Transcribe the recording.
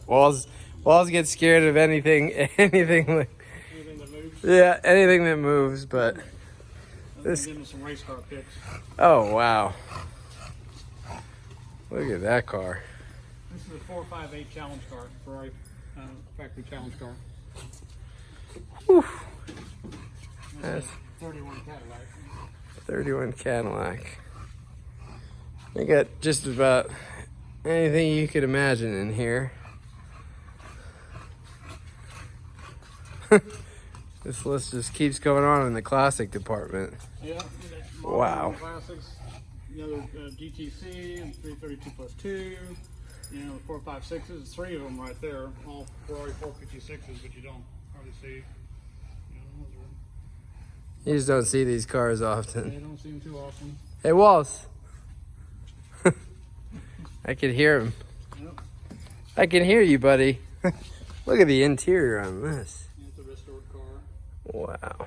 Walls get scared of anything, anything like, Anything that moves. yeah, anything that moves. But This give me some race car pics. oh wow, look at that car. This is a 458 challenge car, Ferrari factory challenge car. Whew. That's a 31 Cadillac. 31 Cadillac. They got just about anything you could imagine in here. This list just keeps going on in the classic department. Yeah. Wow. Classics. Another GTC and 332 plus 2. You know, 456s, 3 of them right there. All Ferrari 456s, but you don't hardly see. You know, those are, You just don't see these cars they often. don't see them too often. Hey, Walls. I can hear him. Yep. I can hear you, buddy. Look at the interior on this. It's a restored car. Wow.